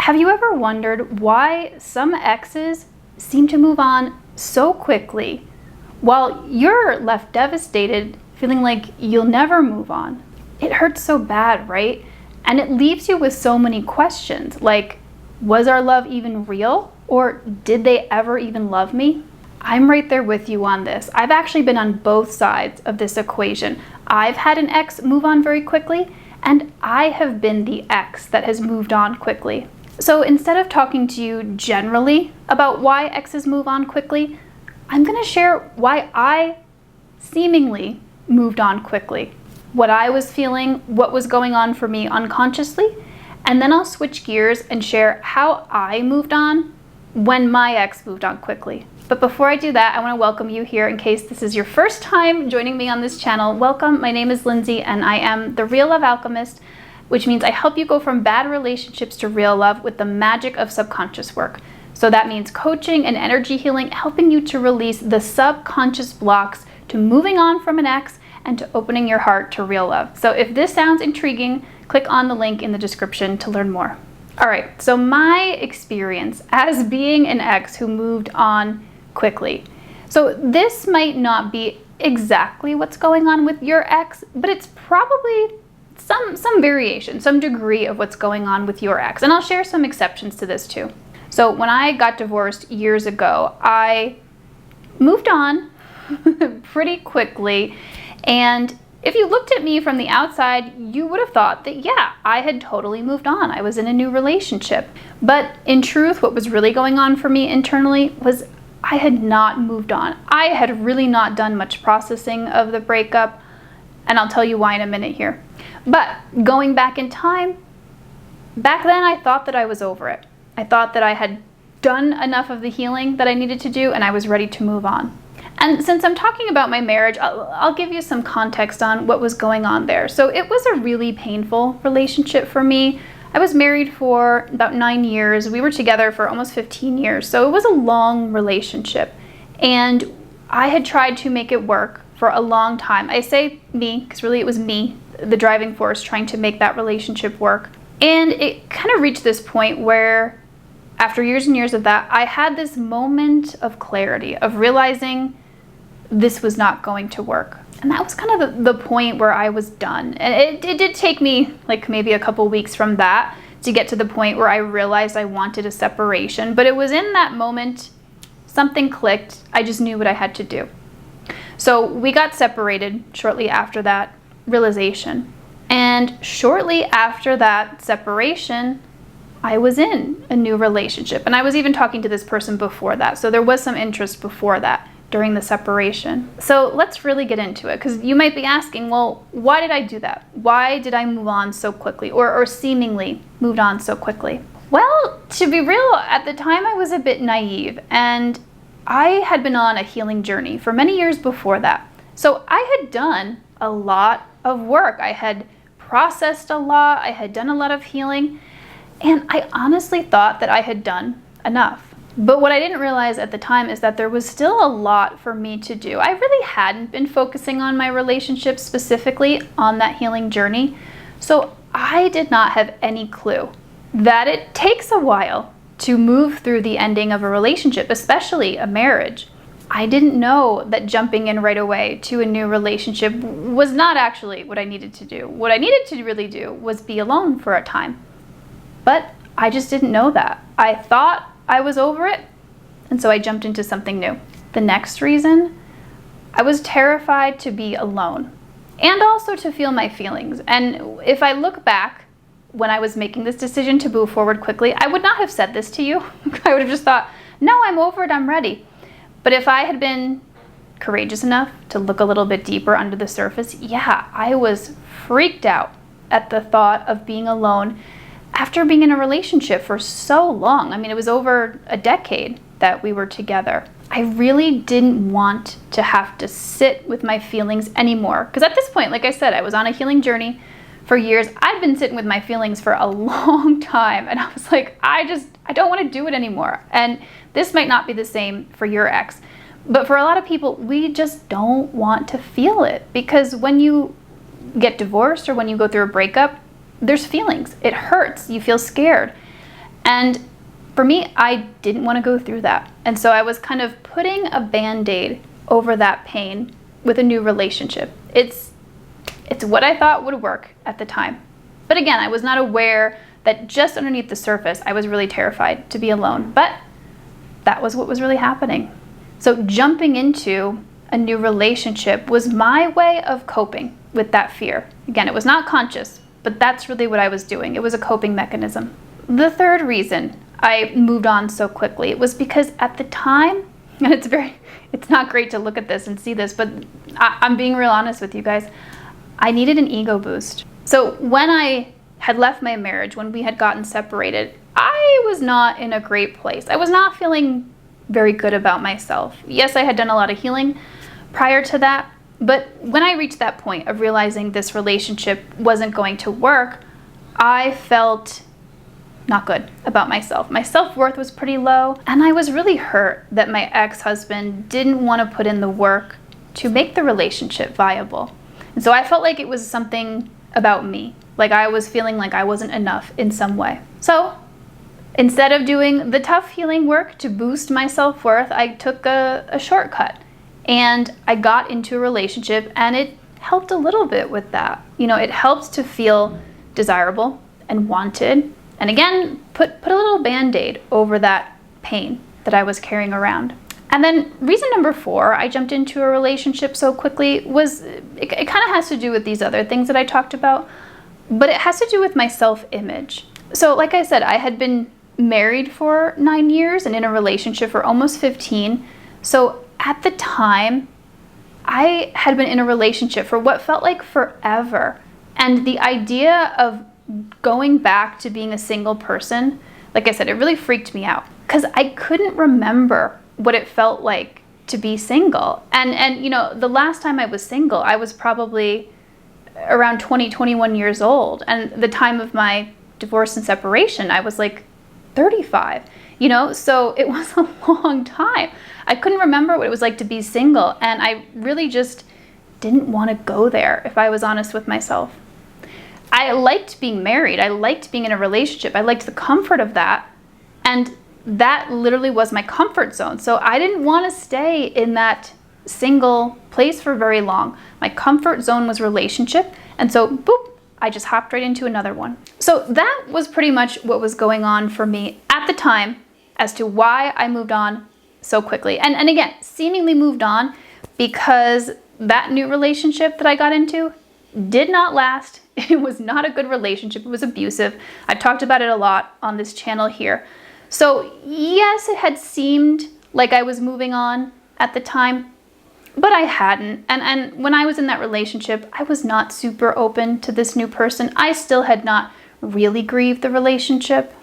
Have you ever wondered why some exes seem to move on so quickly while you're left devastated, feeling like you'll never move on? It hurts so bad, right? And it leaves you with so many questions, like, was our love even real? Or did they ever even love me? I'm right there with you on this. I've actually been on both sides of this equation. I've had an ex move on very quickly, and I have been the ex that has moved on quickly. So instead of talking to you generally about why exes move on quickly, I'm going to share why I seemingly moved on quickly, what I was feeling, what was going on for me unconsciously, and then I'll switch gears and share how I moved on when my ex moved on quickly. But before I do that, I want to welcome you here in case this is your first time joining me on this channel. Welcome, my name is Lindsay and I am the Real Love Alchemist, which means I help you go from bad relationships to real love with the magic of subconscious work. So that means coaching and energy healing, helping you to release the subconscious blocks to moving on from an ex and to opening your heart to real love. So if this sounds intriguing, click on the link in the description to learn more. All right, so my experience as being an ex who moved on quickly. So this might not be exactly what's going on with your ex, but it's probably some variation, some degree of what's going on with your ex. And I'll share some exceptions to this too. So when I got divorced years ago, I moved on pretty quickly. And if you looked at me from the outside, you would have thought that, yeah, I had totally moved on. I was in a new relationship. But in truth, what was really going on for me internally was I had not moved on. I had really not done much processing of the breakup. And I'll tell you why in a minute here. But going back in time, back then I thought that I was over it. I thought that I had done enough of the healing that I needed to do and I was ready to move on. And since I'm talking about my marriage, I'll give you some context on what was going on there. So it was a really painful relationship for me. I was married for about 9 years. We were together for almost 15 years. So it was a long relationship. And I had tried to make it work for a long time. I say me, because really it was me, the driving force, trying to make that relationship work. And it kind of reached this point where after years and years of that, I had this moment of clarity, of realizing this was not going to work. And that was kind of the point where I was done. And it did take me like maybe a couple weeks from that to get to the point where I realized I wanted a separation. But it was in that moment, something clicked. I just knew what I had to do. So we got separated shortly after that realization. And shortly after that separation, I was in a new relationship. And I was even talking to this person before that. So there was some interest before that during the separation. So let's really get into it, because you might be asking, well, why did I do that? Why did I move on so quickly, or seemingly moved on so quickly? Well, to be real, at the time I was a bit naive, and I had been on a healing journey for many years before that. So I had done a lot of work. I had processed a lot. I had done a lot of healing. And I honestly thought that I had done enough. But what I didn't realize at the time is that there was still a lot for me to do. I really hadn't been focusing on my relationship specifically on that healing journey. So I did not have any clue that it takes a while to move through the ending of a relationship, especially a marriage. I didn't know that jumping in right away to a new relationship was not actually what I needed to do. What I needed to really do was be alone for a time. But I just didn't know that. I thought I was over it, and so I jumped into something new. The next reason, I was terrified to be alone and also to feel my feelings. And if I look back when I was making this decision to move forward quickly, I would not have said this to you. I would have just thought, no, I'm over it, I'm ready. But if I had been courageous enough to look a little bit deeper under the surface, yeah, I was freaked out at the thought of being alone after being in a relationship for so long. I mean, it was over a decade that we were together. I really didn't want to have to sit with my feelings anymore. Because at this point, like I said, I was on a healing journey for years. I'd been sitting with my feelings for a long time. And I was like, I don't want to do it anymore. And this might not be the same for your ex. But for a lot of people, we just don't want to feel it. Because when you get divorced or when you go through a breakup, there's feelings. It hurts. You feel scared. And for me, I didn't want to go through that. And so I was kind of putting a band-aid over that pain with a new relationship. It's what I thought would work at the time. But again, I was not aware that just underneath the surface, I was really terrified to be alone. But that was what was really happening. So jumping into a new relationship was my way of coping with that fear. Again, it was not conscious, but that's really what I was doing. It was a coping mechanism. The third reason I moved on so quickly was because at the time, and it's not great to look at this and see this, but I'm being real honest with you guys, I needed an ego boost. So when I had left my marriage, when we had gotten separated, I was not in a great place. I was not feeling very good about myself. Yes, I had done a lot of healing prior to that, but when I reached that point of realizing this relationship wasn't going to work, I felt not good about myself. My self-worth was pretty low, and I was really hurt that my ex-husband didn't want to put in the work to make the relationship viable. And so I felt like it was something about me, like I was feeling like I wasn't enough in some way. So instead of doing the tough healing work to boost my self-worth, I took a shortcut and I got into a relationship, and it helped a little bit with that. You know, it helped to feel desirable and wanted, and again, put a little band-aid over that pain that I was carrying around. And then reason number 4, I jumped into a relationship so quickly was, it kind of has to do with these other things that I talked about, but it has to do with my self-image. So like I said, I had been married for 9 years and in a relationship for almost 15. So at the time, I had been in a relationship for what felt like forever. And the idea of going back to being a single person, like I said, it really freaked me out because I couldn't remember what it felt like to be single. And you know, the last time I was single, I was probably around 20, 21 years old. And the time of my divorce and separation, I was like 35, you know, so it was a long time. I couldn't remember what it was like to be single, and I really just didn't want to go there, if I was honest with myself. I liked being married. I liked being in a relationship. I liked the comfort of that, and that literally was my comfort zone. So I didn't want to stay in that single place for very long. My comfort zone was relationship, and so boop, I just hopped right into another one. So that was pretty much what was going on for me at the time as to why I moved on so quickly. And again, seemingly moved on because that new relationship that I got into did not last. It was not a good relationship. It was abusive. I've talked about it a lot on this channel here. So yes, it had seemed like I was moving on at the time, but I hadn't. And when I was in that relationship, I was not super open to this new person. I still had not really grieved the relationship.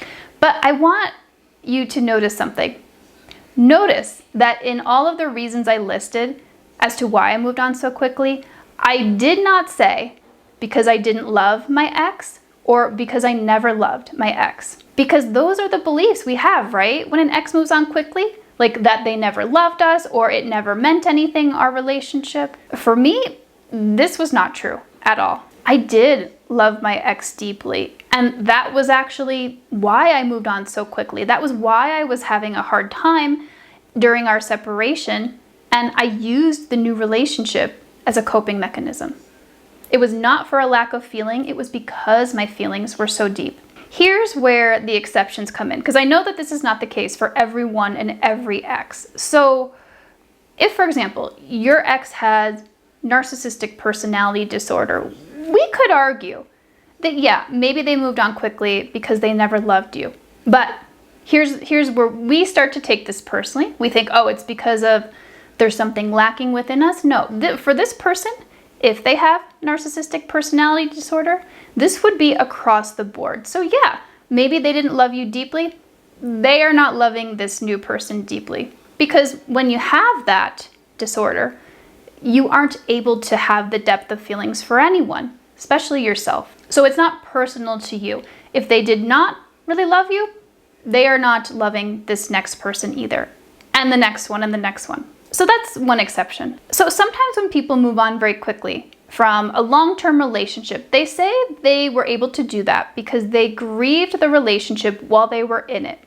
But I want you to notice something. Notice that in all of the reasons I listed as to why I moved on so quickly, I did not say because I didn't love my ex or because I never loved my ex. Because those are the beliefs we have, right? When an ex moves on quickly, like that they never loved us or it never meant anything, our relationship. For me, this was not true at all. I did love my ex deeply, and that was actually why I moved on so quickly. That was why I was having a hard time during our separation, and I used the new relationship as a coping mechanism. It was not for a lack of feeling, it was because my feelings were so deep. Here's where the exceptions come in, because I know that this is not the case for everyone and every ex. So if, for example, your ex has narcissistic personality disorder, we could argue that, yeah, maybe they moved on quickly because they never loved you. But here's where we start to take this personally. We think, oh, it's because of there's something lacking within us. No, for this person, if they have narcissistic personality disorder, this would be across the board. So yeah, maybe they didn't love you deeply. They are not loving this new person deeply. Because when you have that disorder, you aren't able to have the depth of feelings for anyone, especially yourself. So it's not personal to you. If they did not really love you, they are not loving this next person either. And the next one and the next one. So that's one exception. So sometimes when people move on very quickly from a long-term relationship, they say they were able to do that because they grieved the relationship while they were in it.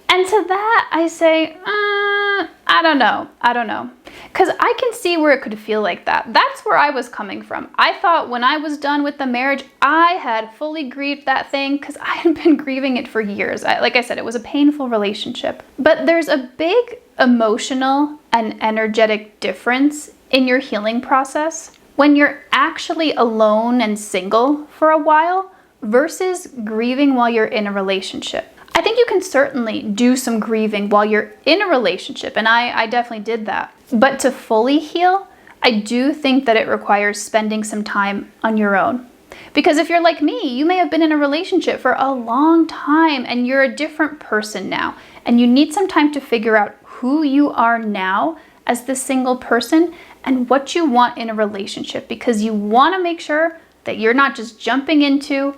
And to that, I say, I don't know. Because I can see where it could feel like that. That's where I was coming from. I thought when I was done with the marriage, I had fully grieved that thing because I had been grieving it for years. Like I said, it was a painful relationship. But there's a big emotional and energetic difference in your healing process when you're actually alone and single for a while versus grieving while you're in a relationship. I think you can certainly do some grieving while you're in a relationship, and I definitely did that. But to fully heal, I do think that it requires spending some time on your own. Because if you're like me, you may have been in a relationship for a long time and you're a different person now, and you need some time to figure out who you are now as the single person and what you want in a relationship, because you want to make sure that you're not just jumping into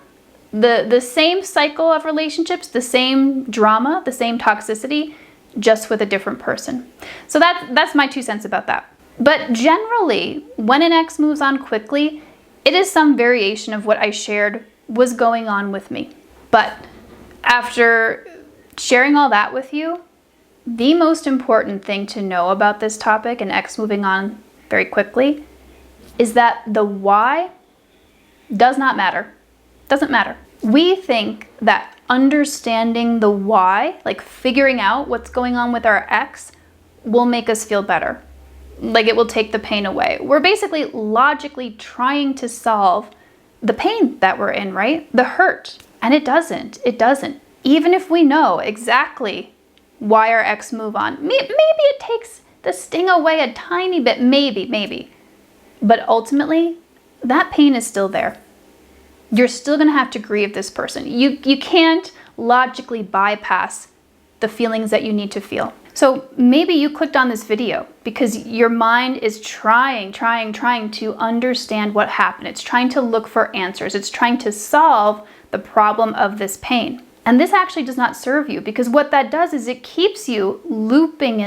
the same cycle of relationships, the same drama, the same toxicity, just with a different person. So that's my 2 cents about that. But generally, when an ex moves on quickly, it is some variation of what I shared was going on with me. But after sharing all that with you, the most important thing to know about this topic and ex moving on very quickly is that the why does not matter. Doesn't matter. We think that understanding the why, like figuring out what's going on with our ex, will make us feel better. Like it will take the pain away. We're basically logically trying to solve the pain that we're in, right? The hurt. And it doesn't. It doesn't. Even if we know exactly why our ex move on. Maybe it takes the sting away a tiny bit. Maybe. But ultimately, that pain is still there. You're still going to have to grieve this person. You can't logically bypass the feelings that you need to feel. So maybe you clicked on this video because your mind is trying to understand what happened. It's trying to look for answers. It's trying to solve the problem of this pain. And this actually does not serve you, because what that does is it keeps you looping,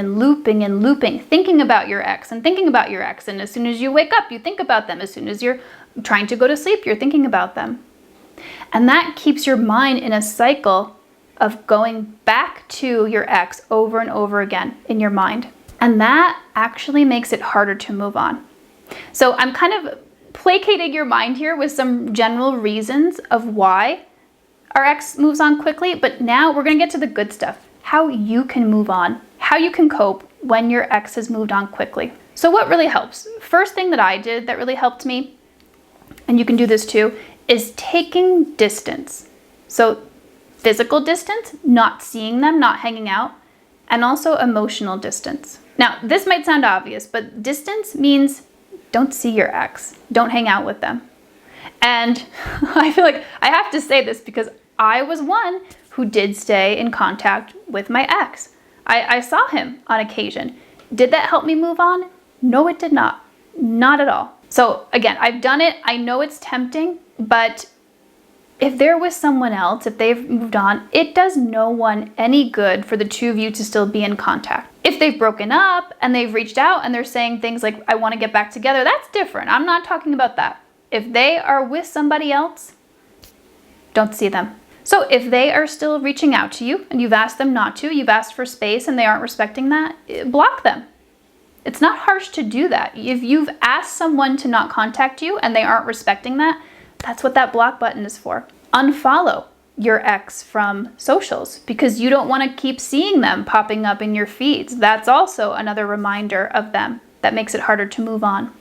thinking about your ex and thinking about your ex. And as soon as you wake up, you think about them. As soon as you're trying to go to sleep, you're thinking about them. And that keeps your mind in a cycle of going back to your ex over and over again in your mind. And that actually makes it harder to move on. So I'm kind of placating your mind here with some general reasons of why our ex moves on quickly, but now we're going to get to the good stuff. How you can move on, how you can cope when your ex has moved on quickly. So what really helps? First thing that I did that really helped me, and you can do this too, is taking distance. So physical distance, not seeing them, not hanging out, and also emotional distance. Now, this might sound obvious, but distance means don't see your ex, don't hang out with them. And I feel like I have to say this because I was one who did stay in contact with my ex. I saw him on occasion. Did that help me move on? No, it did not. Not at all. So again, I've done it. I know it's tempting, but if they're with someone else, if they've moved on, it does no one any good for the two of you to still be in contact. If they've broken up and they've reached out and they're saying things like, I want to get back together, that's different. I'm not talking about that. If they are with somebody else, don't see them. So if they are still reaching out to you and you've asked them not to, you've asked for space and they aren't respecting that, block them. It's not harsh to do that. If you've asked someone to not contact you and they aren't respecting that, that's what that block button is for. Unfollow your ex from socials because you don't want to keep seeing them popping up in your feeds. That's also another reminder of them that makes it harder to move on.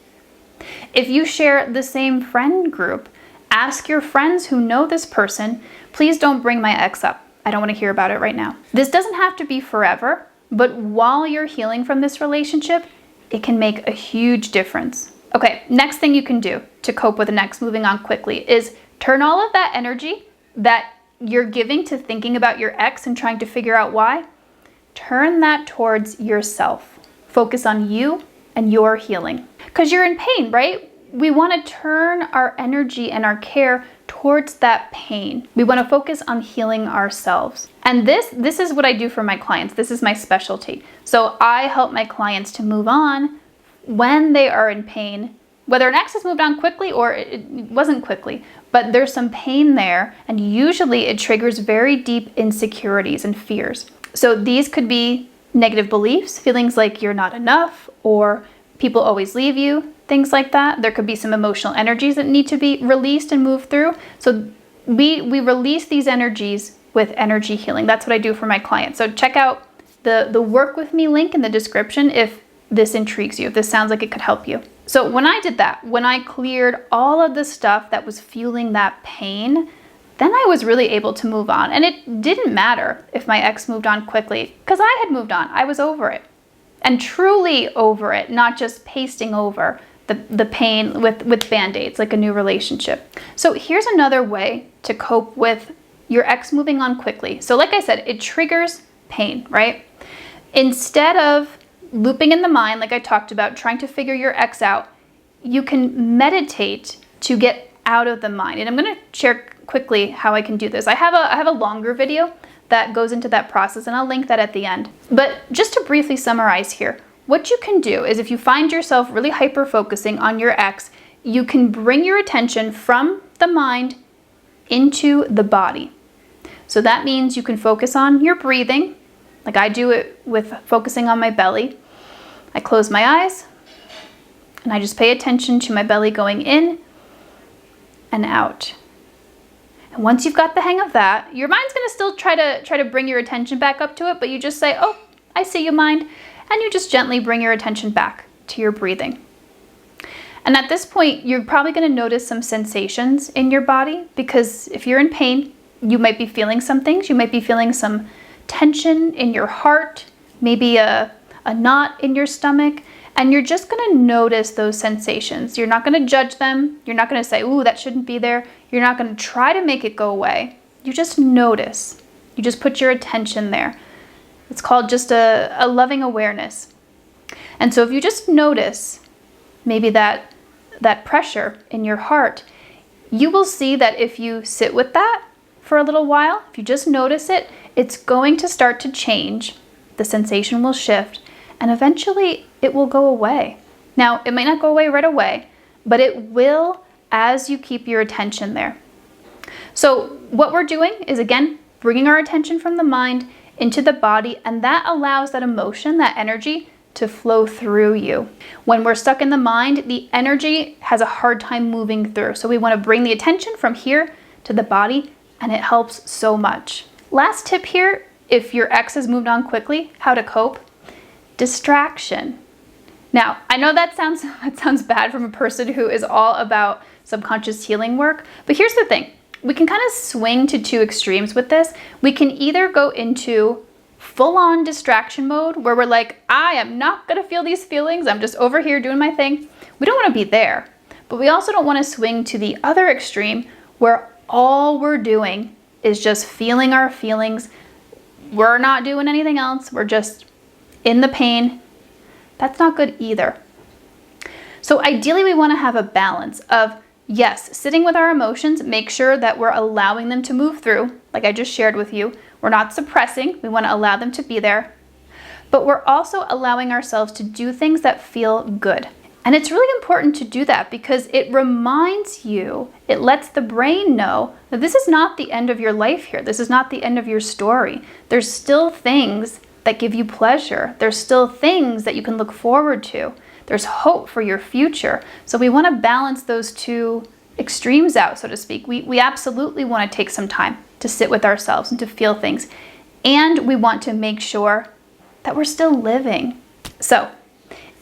If you share the same friend group, ask your friends who know this person, please don't bring my ex up. I don't want to hear about it right now. This doesn't have to be forever, but while you're healing from this relationship, it can make a huge difference. Okay, next thing you can do to cope with an ex moving on quickly is turn all of that energy that you're giving to thinking about your ex and trying to figure out why, turn that towards yourself. Focus on you and your healing. Because you're in pain, right? we want to turn our energy and our care towards that pain. We want to focus on healing ourselves. And this is what I do for my clients. This is my specialty. So I help my clients to move on when they are in pain, whether an ex has moved on quickly or it wasn't quickly, but there's some pain there, and usually it triggers very deep insecurities and fears. So these could be negative beliefs, feelings like you're not enough, or people always leave you, things like that. There could be some emotional energies that need to be released and moved through. So we release these energies with energy healing. That's what I do for my clients. So check out the Work With Me link in the description if this intrigues you, if this sounds like it could help you. So when I did that, when I cleared all of the stuff that was fueling that pain, then I was really able to move on. And it didn't matter if my ex moved on quickly, because I had moved on. I was over it. And truly over it, not just pasting over the pain with Band-Aids, like a new relationship. So here's another way to cope with your ex moving on quickly. So like I said, it triggers pain, right? Instead of looping in the mind, like I talked about, trying to figure your ex out, you can meditate to get out of the mind. And I'm going to share quickly how I can do this. I have a longer video that goes into that process, and I'll link that at the end. But just to briefly summarize here, what you can do is if you find yourself really hyper-focusing on your ex, you can bring your attention from the mind into the body. So that means you can focus on your breathing, like I do it with focusing on my belly. I close my eyes, and I just pay attention to my belly going in and out. And once you've got the hang of that, your mind's going to still try to bring your attention back up to it, but you just say, "Oh, I see you, mind," and you just gently bring your attention back to your breathing. And at this point, you're probably going to notice some sensations in your body, because if you're in pain, you might be feeling some things. You might be feeling some tension in your heart, maybe a knot in your stomach, and you're just going to notice those sensations. You're not going to judge them. You're not going to say, "Ooh, that shouldn't be there." You're not going to try to make it go away. You just notice. You just put your attention there. It's called just a loving awareness. And so if you just notice maybe that pressure in your heart, you will see that if you sit with that for a little while, if you just notice it, it's going to start to change. The sensation will shift, and eventually it will go away. Now, it might not go away right away, but it will as you keep your attention there. So what we're doing is, again, bringing our attention from the mind into the body, and that allows that emotion, that energy, to flow through you. When we're stuck in the mind, the energy has a hard time moving through. So we want to bring the attention from here to the body, and it helps so much. Last tip here, if your ex has moved on quickly, how to cope: distraction. Now, I know that sounds bad from a person who is all about subconscious healing work, but here's the thing. We can kind of swing to two extremes with this. We can either go into full-on distraction mode where we're like, "I am not going to feel these feelings. I'm just over here doing my thing." We don't want to be there, but we also don't want to swing to the other extreme where all we're doing is just feeling our feelings. We're not doing anything else. We're just in the pain. That's not good either. So ideally, we want to have a balance of, yes, sitting with our emotions, make sure that we're allowing them to move through, like I just shared with you. We're not suppressing. We want to allow them to be there. But we're also allowing ourselves to do things that feel good. And it's really important to do that because it reminds you, it lets the brain know that this is not the end of your life here. This is not the end of your story. There's still things that give you pleasure. There's still things that you can look forward to. There's hope for your future. So we want to balance those two extremes out, so to speak. We absolutely want to take some time to sit with ourselves and to feel things. And we want to make sure that we're still living. So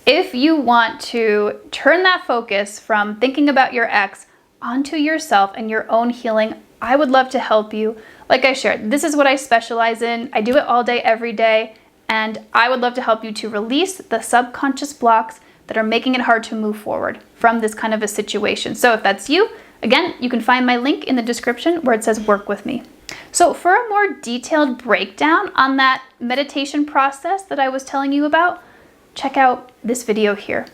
if you want to turn that focus from thinking about your ex onto yourself and your own healing, I would love to help you. Like I shared, this is what I specialize in. I do it all day, every day. And I would love to help you to release the subconscious blocks that are making it hard to move forward from this kind of a situation. So if that's you, again, you can find my link in the description where it says "Work With Me." So for a more detailed breakdown on that meditation process that I was telling you about, check out this video here.